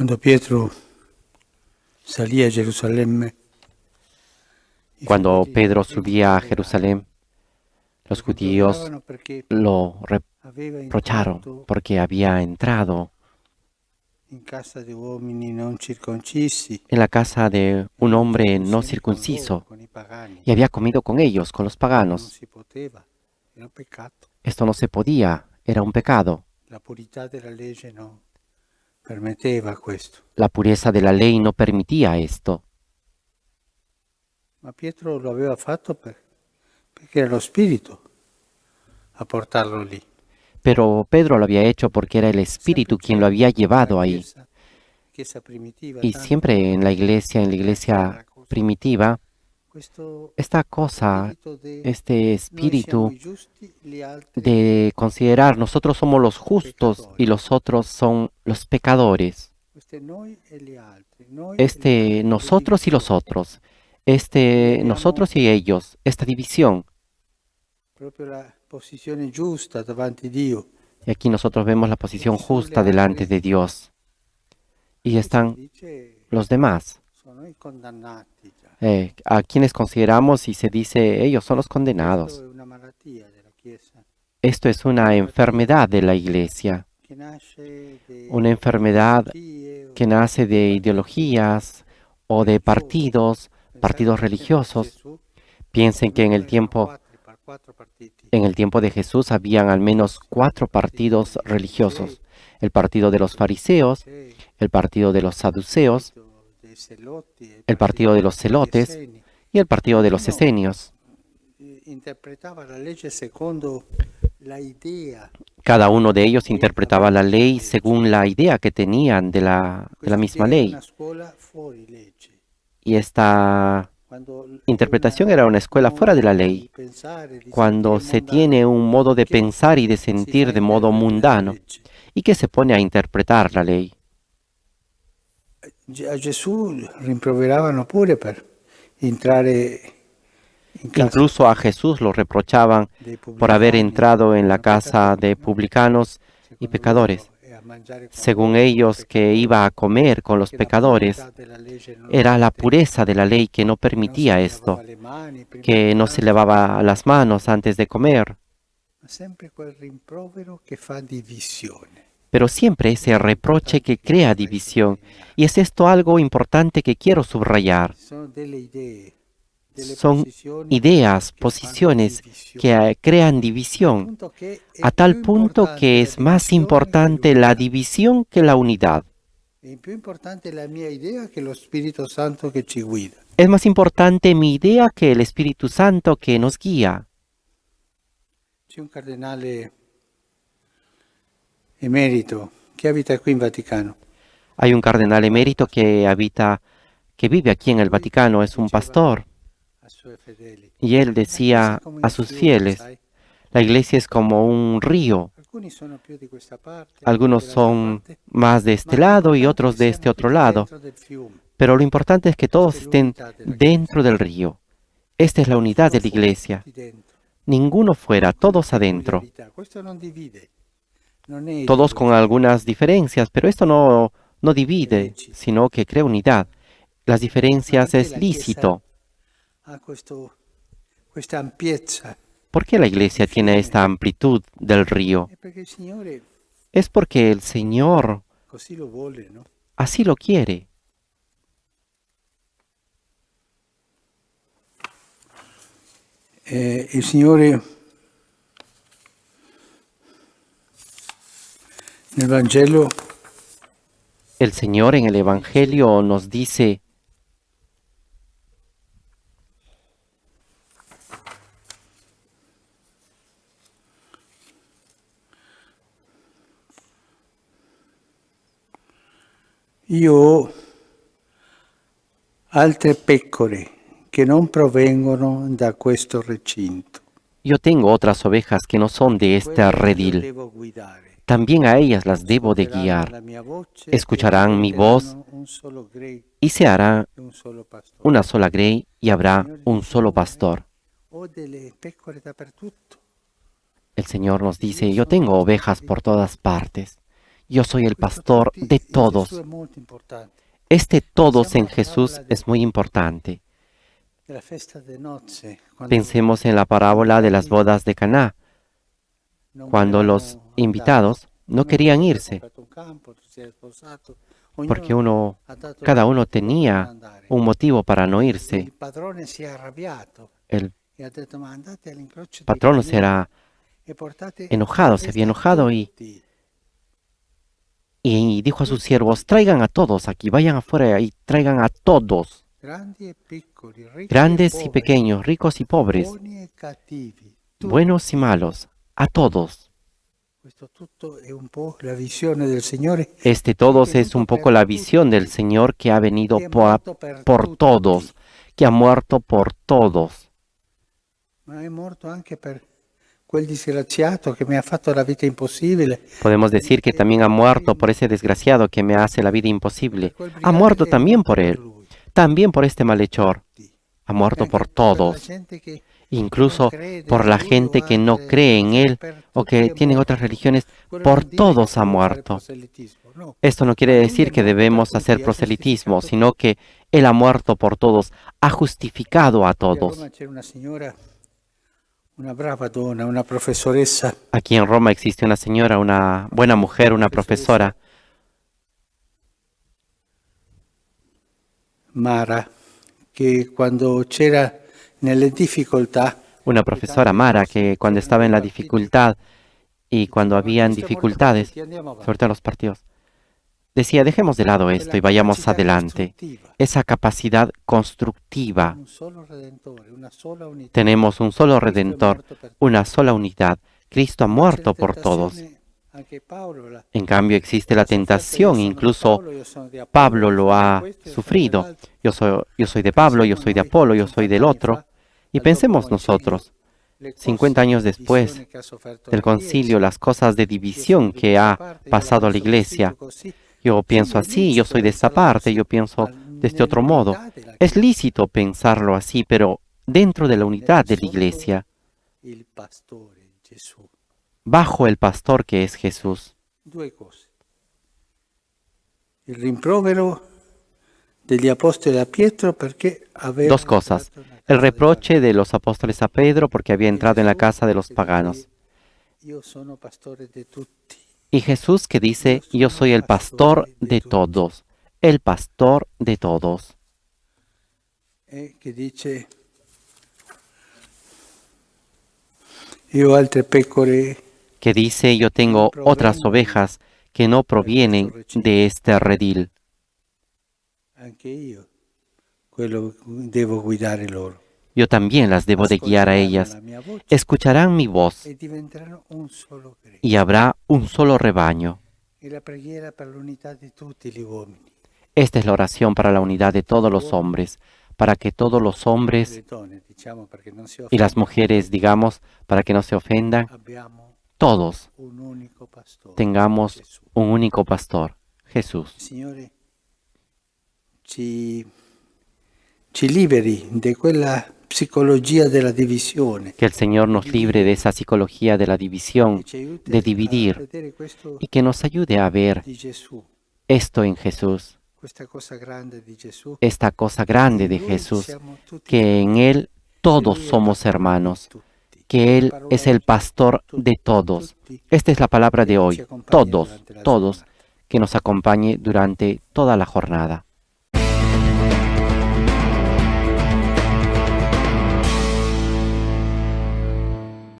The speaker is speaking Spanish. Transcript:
Cuando Pietro salía a Gerusalemme, i Cuando fratelli Pedro lo subía a rimproveravano, Jerusalén, los lo judíos rimproveravano perché lo aveva reprocharon entrato porque había entrado in casa di uomini non circoncisi en la casa de e un mangiato hombre no insieme con loro, circunciso con i pagani. y había comido con ellos, con los Non paganos. si poteva, era un peccato. Esto no se podía, era un pecado. La purità della legge non permetteva questo. La pureza de la ley no permitía esto, Ma Pietro lo aveva fatto perché era lo Spirito a portarlo lì. pero Pedro lo había hecho porque era el Sempre Espíritu quien lo c'è había nella llevado ahí. Chiesa primitiva, Y tanto siempre en la iglesia chiara così, primitiva, questo esta cosa, spirito di este noi siamo espíritu i giusti, gli altri de considerar nosotros somos los i justos y peccatori. los otros son los pecadores. Questo è noi e gli altri, noi e gli Este altri, le nosotros y los divisioni. otros, Qui este abbiamo nosotros y ellos, esta división. proprio la posizione giusta davanti a Dio. Y aquí nosotros vemos la E posición ci sono gli justa delante altri de Dios. Y che si están dice los demás, sono i condannati già. a quienes consideramos y se dice ellos son los Questo condenados. è una malattia della Chiesa Esto es una enfermedad de la iglesia, che nasce una da enfermedad ideologie o que nace de partiti ideologías o de religiosi. partidos Pensate nel tempo di religiosos. Gesù, Piensen que almeno erano quattro partiti. en el tiempo de Jesús habían al menos cuatro partidos Partiti farisei, religiosos: el partido de los partito dei fariseos, sadducei, el partido de los saduceos, partito dei Zelotti e il el partido de partito los degli celotes Esseni. y el partido de los Ognuno esenios. interpretava la legge secondo la idea Cada uno de ellos che interpretaba la aveva della ley legge. según la idea que tenían de la Questa misma idea era ley. una scuola fuori legge. Y esta Quando interpretación era una un escuela fuera de la modo ley. di pensare, di Cuando sentire se mondano tiene un modo de che pensar y de si fa sentir de modo interprete della mundano legge. y que se pone a interpretar la ley. A Gesù rimproveravano pure per entrare in casa Incluso a Jesús lo reprochaban dei por haber pubblicani, entrado en la erano casa peccatori, de no? publicanos y Secondo loro, pecadores. e a mangiare con Según loro, con i ellos, que iba peccatori, a comer con los perché la purità pecadores, della legge non lo era la permetteva. pureza de la ley que no Che non si permitía lavava esto, le mani prima di que no se pranzo, lavaba las manos antes de comer, ma sempre quel rimprovero che fa divisione. pero siempre ese Questo è reproche importante que che crea vorrei división. sottolineare. Y es esto algo importante que quiero subrayar. Ci sono delle idee, delle Son posizioni ideas, che fanno posiciones divisione, que crean al división, punto che è a tal più punto importante que la es más divisione che importante la l'unità. división que la unidad. È più importante la mia idea che lo Spirito Santo che ci guida. Es más importante mi idea que el Espíritu Santo que nos guía. C'è un cardinale emerito che abita qui in Vaticano. Hay un cardenal emérito que vive aquí en el Lui Vaticano, es un diceva pastor, ai suoi fedeli, y él la Chiesa è decía come a un sus fiume, fieles, sai? la iglesia es como un río. Alcuni sono più di questa parte, altri Algunos dell'altra son parte, más de este ma lado y l'importante è otros che de este siamo otro tutti lado, dentro del fiume. pero lo importante es que Questa todos è estén l'unità della dentro Chiesa. del río. Esta es la unidad Nessuno de la fuori, iglesia. tutti dentro. Ninguno fuera, Con le todos adentro. peculiarità. Questo non divide, non è Todos con ideologia, algunas diferencias, pero esto no è divide, lecito. sino que crea unidad. Las Ma diferencias perché es la Chiesa lícito. ha questa ampiezza? ¿Por qué la iglesia tiene esta amplitud del río? È perché il Signore Es porque el Señor così lo vuole, no? así lo quiere. Il Signore nel Vangelo El Señor en el Evangelio nos dice, io ho altre pecore che non provengono da questo recinto. yo tengo otras ovejas que no son de este Quelle io redil. devo guidare. También a ellas las debo de Ascolteranno guiar. la mia voce Escucharán mi voz diventeranno un solo grey y se hará e un solo pastore. una sola grey y habrá un solo pastor. Ho delle pecore dappertutto. El Señor nos dice, yo tengo ovejas por todas partes. yo soy el Questo pastor tutti de in Gesù todos. è molto importante. Este todos en Pensiamo alla Jesús parabola es muy importante. della festa de nozze, quando Pensemos en la gli parábola de las invitati bodas de Caná, non cuando los volevano andare. invitados no Uno querían aveva irse, comprato un campo, otro si era sposato, porque ognuno ha dato il cada suo uno motivo per non tenía andare. un motivo para no Il irse. padrone si è arrabbiato El e ha detto: ma andate all'incrocio dei patrono se cammini era e portate alla enojado, se había festa enojado tutti, y dijo a sus siervos, traigan a todos aquí, vayan afuera y traigan a todos, grandi e piccoli, ricchi e grandes y poveri, pequeños, ricos y pobres, buoni e cattivi, tutti. buenos y malos, a todos. Questo tutto è un po' la visione del Signore Este che è todos es venuto un per poco la visión del tutti, Señor que ha venido che è morto per por tutti, todos, que ha muerto por todos. ma è morto anche per quel disgraziato che mi ha fatto la vita impossibile, Podemos decir que también ha muerto por ese desgraciado que me hace la vida per imposible. quel Ha brigante muerto che è también morto por per él, lui. también por este malhechor. Tutti. Ha E muerto anche por per la todos, gente che non incluso crede por in la lui o gente que no altre cree en religioni, Él per o tutti que è tienen otras morto. religiones. Quello Por non dice che todos ha dobbiamo fare muerto. proselitismo, no. Esto no quiere Ma lui decir è que morto per debemos tutti, hacer ha proselitismo, giustificato sino que Él ha muerto por todos, ha justificado a Qui a todos. Roma c'era una signora, una brava donna, una professoressa, Aquí en Roma existe una señora, una buena mujer, una profesora, Mara, che quando c'era nelle difficoltà, una profesora Mara, que cuando estaba en la dificultad y cuando diceva: "Ma habían Cristo è morto per dificultades, tutti, andiamo sobre avanti". todo en los partidos, decía, dejemos de lado esto Quella y vayamos capacità adelante. costruttiva. Esa capacidad constructiva. Un solo Redentore, una sola unità. Tenemos un solo Cristo è Redentor, morto per tutti. una sola unidad. Cristo ha Invece muerto la por todos. tentazione, anche Paolo En cambio existe la l'ha sofferta, io tentación, sono di incluso Paolo, io sono di Apollo, Pablo io lo sono di ha questo, io sono sufrido. dell'altro. Yo soy de Pablo, yo Pensiamo soy de noi, Apolo, yo soy 50 del anni otro. fa, Y dal pensemos dopo concilio, nosotros, le cose 50 años di después divisione che ha sofferto del la concilio, Chiesa. las cosas de Io sono división di que questa ha parte, io la pasado a la penso così, iglesia. tu così. Yo pienso Quindi è así, yo lecito soy de esta pensarla parte, così, yo pienso ma de este otro modo. nell'unità della Es Chiesa, lícito pensarlo así, pero dentro de la unidad de la sotto iglesia, il pastore Gesù. bajo el pastor que es Jesús. Due cose. Il rimprovero degli apostoli a Pietro perché aveva Dos cosas. El reproche de los apóstoles a Pedro porque había entrado en la casa de los paganos. Io sono pastore di tutti. Y Jesús que dice, yo soy el pastor de todos, el pastor de todos. E che dice: io ho altre pecore, Que dice, yo tengo otras ovejas que no provienen de este redil. anche io quello devo guidare loro. Yo también las debo de guiar a ellas. Ascolteranno la mia voce Escucharán mi voz e diventeranno un solo gregge. y habrá un solo rebaño. E la preghiera per l'unità di tutti gli uomini. Esta es la oración para la unidad de todos los hombres, para que todos los hombres Le donne, diciamo, perché non si y las offendano, mujeres, digamos, para que no se ofendan, abbiamo todos un unico pastore, tengamos Gesù. un único pastor, Jesús. Signore, ci liberi di quella psicologia della divisione Que el Señor nos libre de esa psicología de la división, e ci aiuti de a dividir, vedere questo y que nos ayude a ver di Gesù, esto en Jesús, questa cosa grande di Gesù. esta cosa grande de In lui Jesús, siamo tutti que en Él todos Lui è il somos pastore di hermanos, tutti. que Él Parola es el oggi, pastor tutti, de todos. tutti, Esta es la palabra de che ci hoy, accompagna todos, durante la todos, giornata. que nos acompañe durante toda la jornada.